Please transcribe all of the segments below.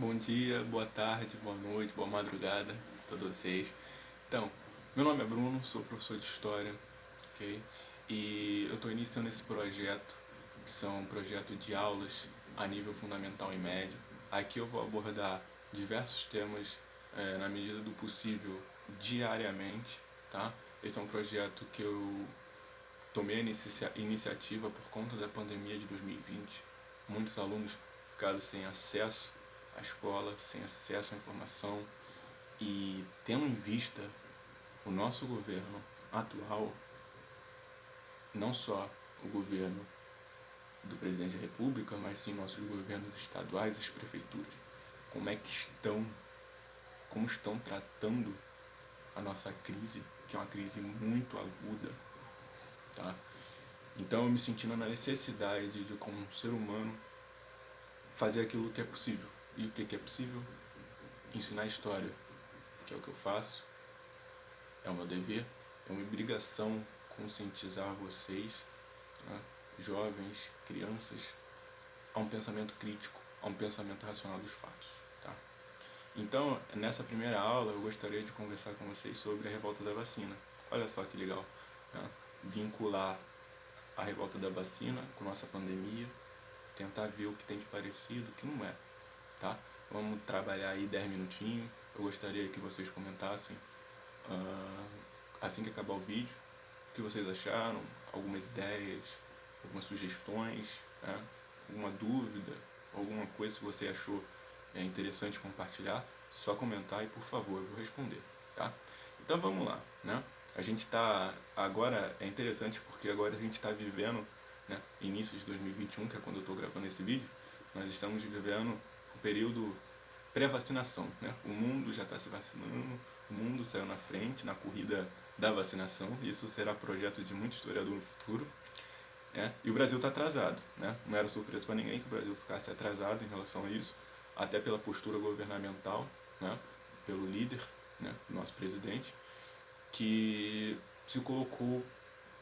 Bom dia, boa tarde, boa noite, boa madrugada a todos vocês. Então, meu nome é Bruno, sou professor de História, ok? E eu estou iniciando esse projeto, que são um projeto de aulas a nível fundamental e médio. Aqui eu vou abordar diversos temas na medida do possível, diariamente, tá? Esse é um projeto que eu tomei a iniciativa por conta da pandemia de 2020. Muitos alunos ficaram sem acesso à escola, sem acesso à informação, e tendo em vista o nosso governo atual, não só o governo do presidente da República, mas sim nossos governos estaduais, as prefeituras, como estão tratando a nossa crise, que é uma crise muito aguda, tá? Então eu me sentindo na necessidade de, como um ser humano, fazer aquilo que é possível. E o que é possível? Ensinar história, que é o que eu faço, é o meu dever, é uma obrigação conscientizar vocês, né, jovens, crianças, a um pensamento crítico, a um pensamento racional dos fatos. Tá? Então, nessa primeira aula, eu gostaria de conversar com vocês sobre a revolta da vacina. Olha só que legal, né? Vincular a revolta da vacina com nossa pandemia, tentar ver o que tem de parecido, o que não é. Tá? Vamos trabalhar aí 10 minutinhos. Eu gostaria que vocês comentassem assim que acabar o vídeo o que vocês acharam, algumas ideias, algumas sugestões, né? Alguma dúvida, alguma coisa que você achou interessante compartilhar, só comentar e por favor eu vou responder, tá? Então vamos lá, né? A gente está agora, é interessante porque agora a gente está vivendo, né, início de 2021, que é quando eu estou gravando esse vídeo, nós estamos vivendo um período pré-vacinação, né? O mundo já está se vacinando, o mundo saiu na frente na corrida da vacinação, isso será projeto de muito historiador no futuro, né? E o Brasil está atrasado, né? Não era surpresa para ninguém que o Brasil ficasse atrasado em relação a isso, até pela postura governamental, né? Pelo líder, né? Nosso presidente, que se colocou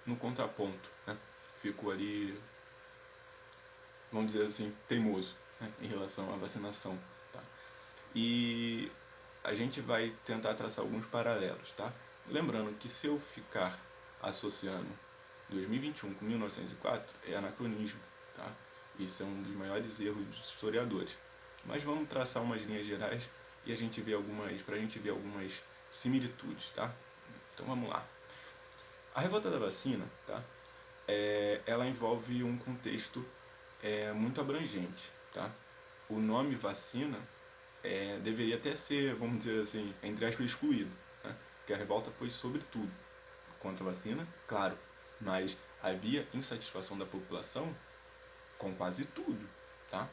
no contraponto, né? Ficou ali, vamos dizer assim, teimoso, né? Em relação à vacinação, tá? E a gente vai tentar traçar alguns paralelos, tá? Lembrando que se eu ficar associando 2021 com 1904 é anacronismo, tá? Isso é um dos maiores erros dos historiadores. Mas vamos traçar umas linhas gerais e a gente vê pra gente ver algumas similitudes, tá? Então vamos lá. A revolta da vacina, tá? Ela envolve um contexto muito abrangente, tá? O nome vacina deveria até ser, vamos dizer assim, entre aspas, excluído, né? Porque a revolta foi sobre tudo, contra a vacina, claro, mas havia insatisfação da população com quase tudo, tá?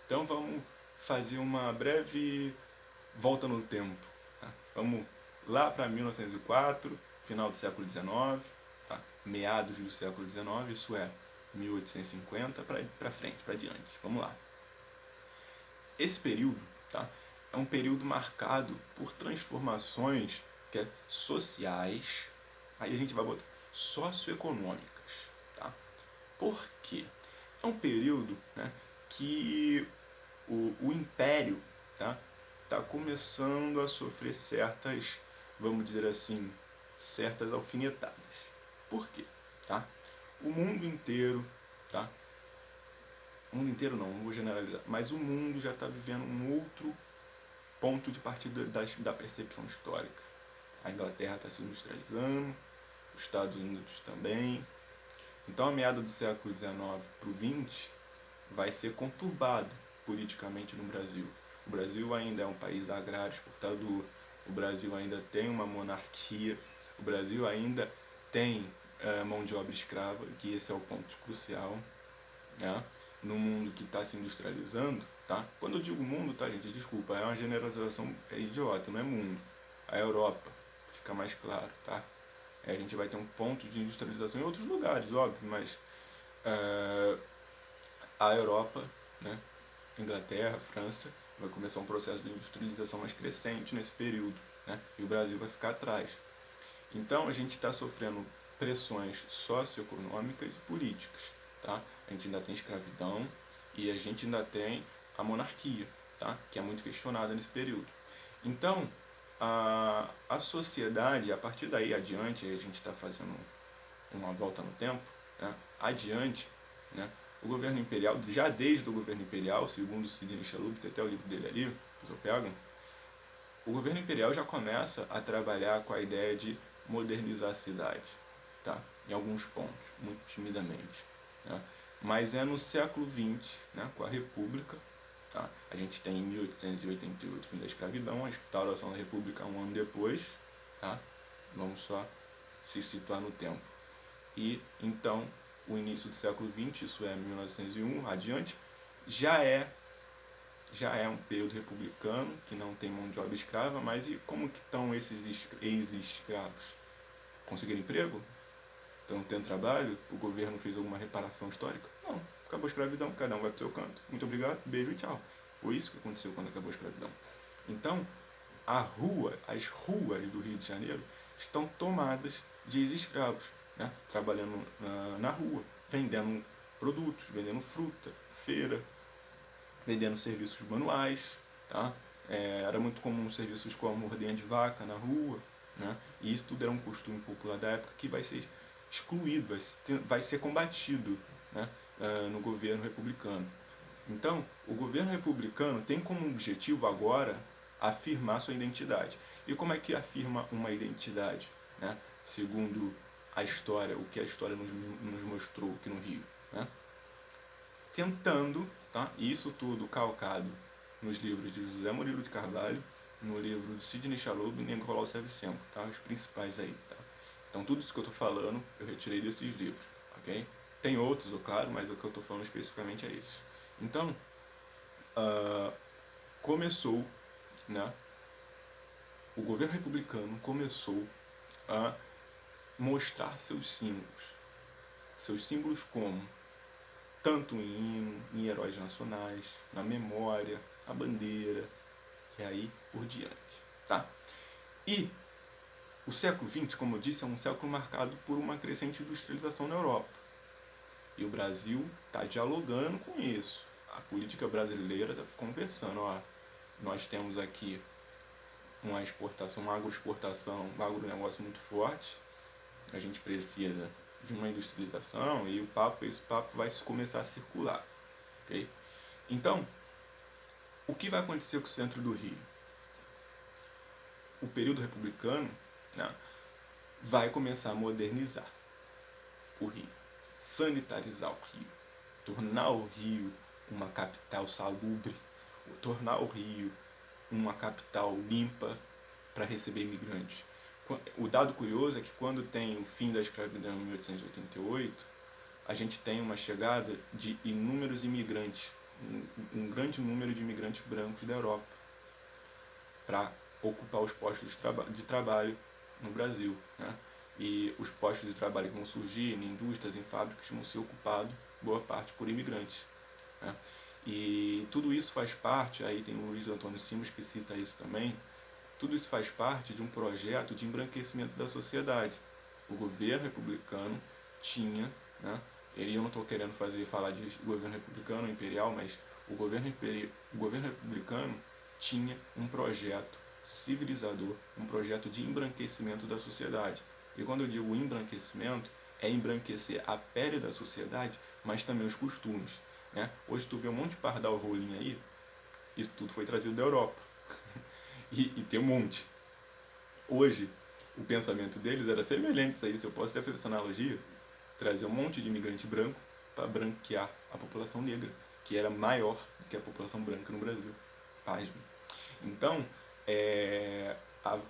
Então vamos fazer uma breve volta no tempo, tá? Vamos lá para 1904, final do século XIX, tá? Meados do século XIX, isso é 1850 para frente, para diante. Vamos lá. Esse período, tá, é um período marcado por transformações sociais, aí a gente vai botar socioeconômicas. Tá? Por quê? É um período, né, que o império tá começando a sofrer certas, vamos dizer assim, certas alfinetadas. Por quê? Tá? O mundo inteiro, tá? O mundo inteiro não vou generalizar, mas o mundo já está vivendo um outro ponto de partida da percepção histórica. A Inglaterra está se industrializando, os Estados Unidos também. Então, a meada do século XIX para o XX vai ser conturbado politicamente no Brasil. O Brasil ainda é um país agrário exportador, o Brasil ainda tem uma monarquia, o Brasil ainda tem mão de obra escrava, que esse é o ponto crucial, né? No mundo que está se industrializando, tá? Quando eu digo mundo, tá, gente, desculpa, é uma generalização idiota, não é mundo. A Europa, fica mais claro, tá? A gente vai ter um ponto de industrialização em outros lugares, óbvio, mas a Europa, né, Inglaterra, França, vai começar um processo de industrialização mais crescente nesse período, né? E o Brasil vai ficar atrás. Então a gente está sofrendo pressões socioeconômicas e políticas, tá? A gente ainda tem escravidão e a gente ainda tem a monarquia, tá? Que é muito questionada nesse período. Então, a sociedade, a partir daí adiante, a gente está fazendo uma volta no tempo, né? Adiante, né? O governo imperial, já desde o governo imperial, segundo Sidney Chalub, tem até o livro dele ali, que eu pego, o governo imperial já começa a trabalhar com a ideia de modernizar a cidade, tá? Em alguns pontos, muito timidamente, né? Mas é no século XX, né, com a República, tá? A gente tem em 1888 o fim da escravidão, a instauração da República um ano depois, tá? Vamos só se situar no tempo. E então o início do século XX, isso é 1901 adiante, já é um período republicano, que não tem mão de obra escrava, mas e como que estão esses ex-escravos? Conseguiram emprego? Estão tendo trabalho? O governo fez alguma reparação histórica? Não. Acabou a escravidão, cada um vai para o seu canto. Muito obrigado, beijo e tchau. Foi isso que aconteceu quando acabou a escravidão. Então, as ruas do Rio de Janeiro estão tomadas de ex-escravos, né? Trabalhando na rua, vendendo produtos, vendendo fruta, feira, vendendo serviços manuais, tá? Era muito comum serviços como ordenha de vaca na rua, né? E isso tudo era um costume popular da época que vai ser excluído, vai ser combatido, né? No governo republicano. Então, o governo republicano tem como objetivo agora afirmar sua identidade. E como é que afirma uma identidade, né? Segundo a história, o que a história nos mostrou aqui no Rio, né? Tentando, tá? Isso tudo calcado nos livros de José Murilo de Carvalho, no livro de Sidney Chalub e Nicolau Shevchenko, tá? Os principais aí, tá? Então tudo isso que eu estou falando, eu retirei desses livros, ok? Tem outros, claro, mas o que eu estou falando especificamente é esse. Então, começou, né? O governo republicano começou a mostrar seus símbolos como tanto em hino, em heróis nacionais, na memória, a bandeira, e aí por diante, tá? E o século XX, como eu disse, é um século marcado por uma crescente industrialização na Europa. E o Brasil está dialogando com isso. A política brasileira está conversando, ó, nós temos aqui uma exportação, uma agroexportação, um agronegócio muito forte, a gente precisa de uma industrialização e esse papo vai começar a circular, ok? Então, o que vai acontecer com o centro do Rio? O período republicano, né, vai começar a modernizar o Rio, sanitarizar o Rio, tornar o Rio uma capital salubre, tornar o Rio uma capital limpa para receber imigrantes. O dado curioso é que quando tem o fim da escravidão em 1888, a gente tem uma chegada de inúmeros imigrantes, um grande número de imigrantes brancos da Europa, para ocupar os postos de trabalho no Brasil, né? E os postos de trabalho que vão surgir em indústrias, em fábricas, vão ser ocupados, boa parte, por imigrantes, né? E tudo isso faz parte, aí tem o Luiz Antônio Simas que cita isso também, tudo isso faz parte de um projeto de embranquecimento da sociedade. O governo republicano tinha, né, e eu não estou querendo falar de governo republicano imperial, mas o governo republicano tinha um projeto civilizador, um projeto de embranquecimento da sociedade. E quando eu digo embranquecimento, é embranquecer a pele da sociedade, mas também os costumes, né? Hoje tu vê um monte de pardal rolinho aí, isso tudo foi trazido da Europa. E tem um monte. Hoje, o pensamento deles era semelhante a isso. Eu posso até fazer essa analogia, trazer um monte de imigrante branco para branquear a população negra, que era maior do que a população branca no Brasil. Pasme. Então,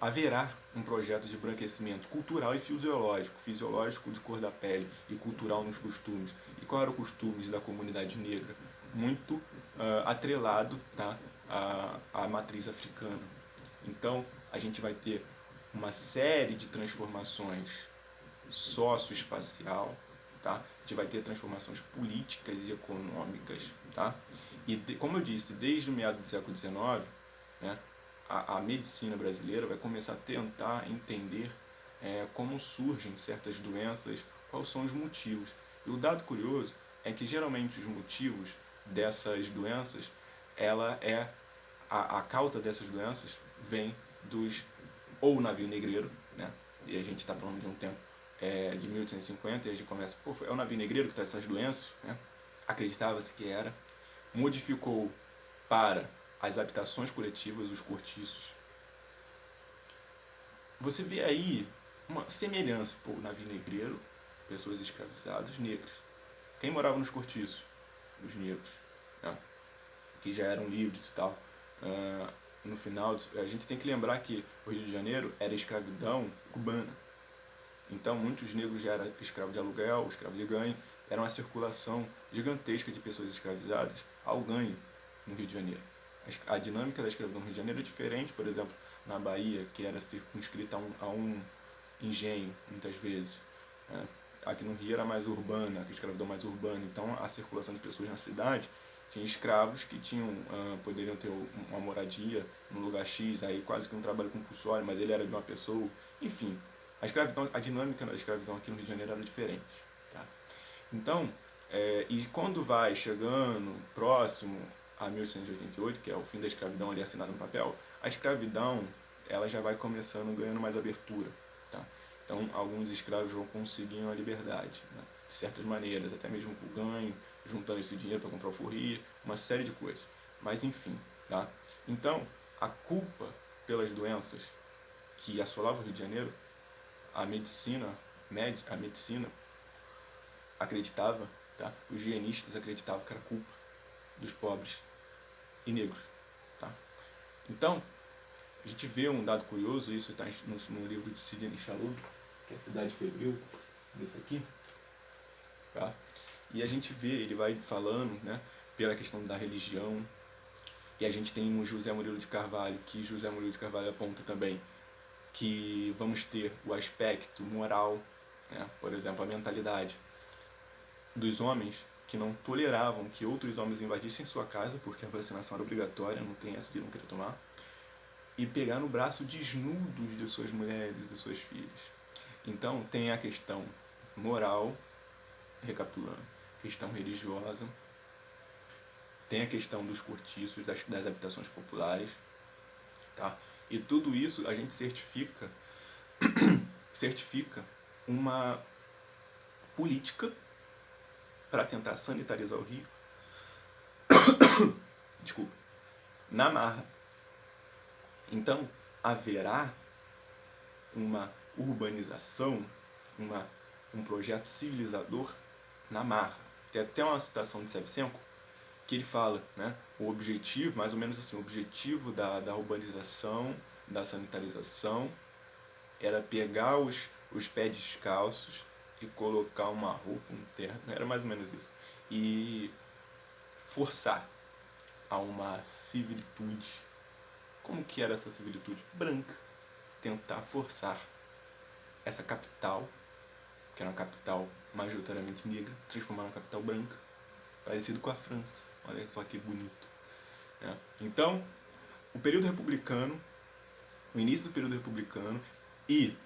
haverá um projeto de embranquecimento cultural e fisiológico de cor da pele e cultural nos costumes. E qual era o costume da comunidade negra? Muito atrelado, tá, à matriz africana. Então, a gente vai ter uma série de transformações socioespacial, tá? A gente vai ter transformações políticas e econômicas, tá? E, como eu disse, desde o meado do século XIX, né, a medicina brasileira vai começar a tentar entender como surgem certas doenças, quais são os motivos. E o dado curioso é que, geralmente, os motivos dessas doenças, ela é a causa dessas doenças vem ou navio negreiro, né? E a gente está falando de um tempo de 1850, e a gente começa, é o navio negreiro que traz essas doenças, né? Acreditava-se que era, modificou para as habitações coletivas, os cortiços. Você vê aí uma semelhança, o navio negreiro, pessoas escravizadas, negras. Quem morava nos cortiços? Os negros, né? Que já eram livres e tal. No final, a gente tem que lembrar que o Rio de Janeiro era escravidão urbana. Então, muitos negros já eram escravos de aluguel, escravos de ganho. Era uma circulação gigantesca de pessoas escravizadas ao ganho no Rio de Janeiro. A dinâmica da escravidão no Rio de Janeiro é diferente, por exemplo, na Bahia, que era circunscrita a um engenho, muitas vezes. Aqui no Rio era mais urbana, a escravidão mais urbana. Então, a circulação de pessoas na cidade tinha escravos que poderiam ter uma moradia num lugar X, aí quase que um trabalho compulsório, mas ele era de uma pessoa. Enfim, a dinâmica da escravidão aqui no Rio de Janeiro era diferente. Tá? Então, e quando vai chegando próximo a 1888, que é o fim da escravidão ali assinado no papel, a escravidão ela já vai começando ganhando mais abertura. Tá? Então, alguns escravos vão conseguindo a liberdade, né? De certas maneiras, até mesmo com ganho, juntando esse dinheiro para comprar alforria, uma série de coisas. Mas, enfim, tá? Então, a culpa pelas doenças que assolavam o Rio de Janeiro, a medicina acreditava, tá? Os higienistas acreditavam que era culpa dos pobres e negros. Tá? Então, a gente vê um dado curioso, isso está no livro de Sidney Chalub, que é a Cidade Febril, desse aqui. Tá? E a gente vê, ele vai falando, né, pela questão da religião, e a gente tem o José Murilo de Carvalho, que José Murilo de Carvalho aponta também que vamos ter o aspecto moral, né, por exemplo, a mentalidade dos homens que não toleravam que outros homens invadissem sua casa, porque a vacinação era obrigatória, não tem essa de não querer tomar, e pegar no braço desnudos de suas mulheres e suas filhas. Então tem a questão moral, recapitulando, questão religiosa, tem a questão dos cortiços, das habitações populares, tá? E tudo isso a gente certifica uma política para tentar sanitarizar o Rio, desculpa, na marra. Então, haverá uma urbanização, um projeto civilizador na marra. Tem até uma citação de Shevchenko que ele fala, né, o objetivo, mais ou menos assim, o objetivo da urbanização, da sanitarização, era pegar os pés descalços e colocar uma roupa, um terno, era mais ou menos isso, e forçar a uma civilitude. Como que era essa civilitude? Branca. Tentar forçar essa capital, que era uma capital majoritariamente negra, transformar numa capital branca, parecido com a França. Olha só que bonito. Né? Então, o período republicano, o início do período republicano e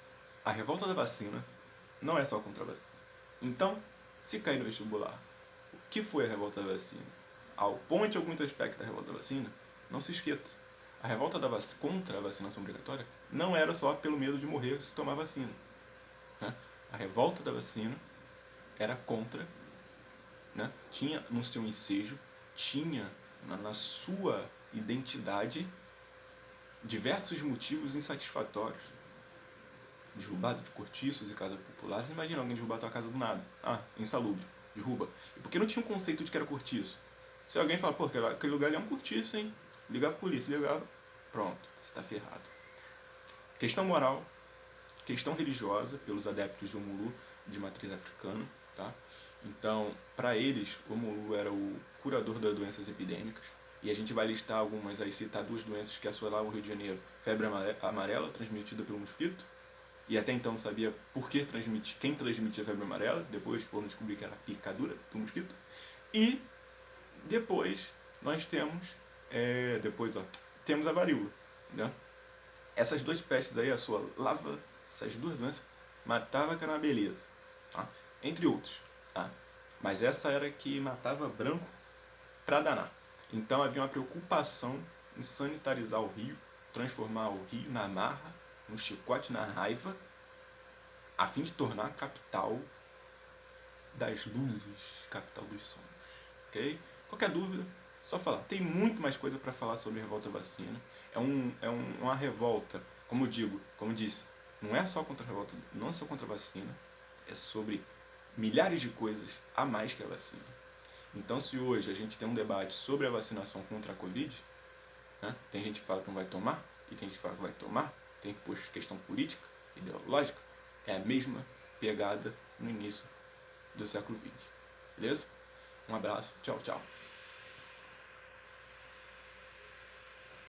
a revolta da vacina não é só contra a vacina. Então, se cair no vestibular, o que foi a revolta da vacina? Aponte alguns aspectos da revolta da vacina, não se esqueça. A revolta contra a vacinação obrigatória não era só pelo medo de morrer se tomar vacina. Né? A revolta da vacina era contra, né? Tinha no seu ensejo, tinha na sua identidade diversos motivos insatisfatórios. Derrubada de cortiços e casas populares. Imagina alguém derrubar a tua casa do nada. Insalubre. Derruba. E por que não tinha um conceito de que era cortiço? Se alguém fala, aquele lugar ali é um cortiço, hein? Ligar a polícia, ligava. Pronto, você está ferrado. Questão moral, questão religiosa, pelos adeptos de Omulu, de matriz africana, tá? Então, para eles, Omulu era o curador das doenças epidêmicas. E a gente vai listar algumas aí, citar duas doenças que assolavam o Rio de Janeiro. Febre amarela, transmitida pelo mosquito. E até então não sabia quem transmitia a febre amarela, depois que foram descobrir que era a picadura do mosquito. E depois nós temos, temos a varíola. Né? Essas duas pestes aí, essas duas doenças, matava que era uma beleza. Tá? Entre outros. Tá? Mas essa era que matava branco pra danar. Então havia uma preocupação em sanitarizar o Rio, transformar o Rio na marra, no chicote, na raiva, a fim de tornar a capital das luzes, capital dos sonhos, ok? Qualquer dúvida, só falar. Tem muito mais coisa para falar sobre revolta vacina. Uma revolta, como disse, não é só contra a revolta, não é só contra a vacina, é sobre milhares de coisas a mais que a vacina. Então, se hoje a gente tem um debate sobre a vacinação contra a Covid, né, tem gente que fala que não vai tomar, e tem gente que fala que vai tomar, tem que pôr questão política, ideológica, é a mesma pegada no início do século XX. Beleza? Um abraço, tchau, tchau.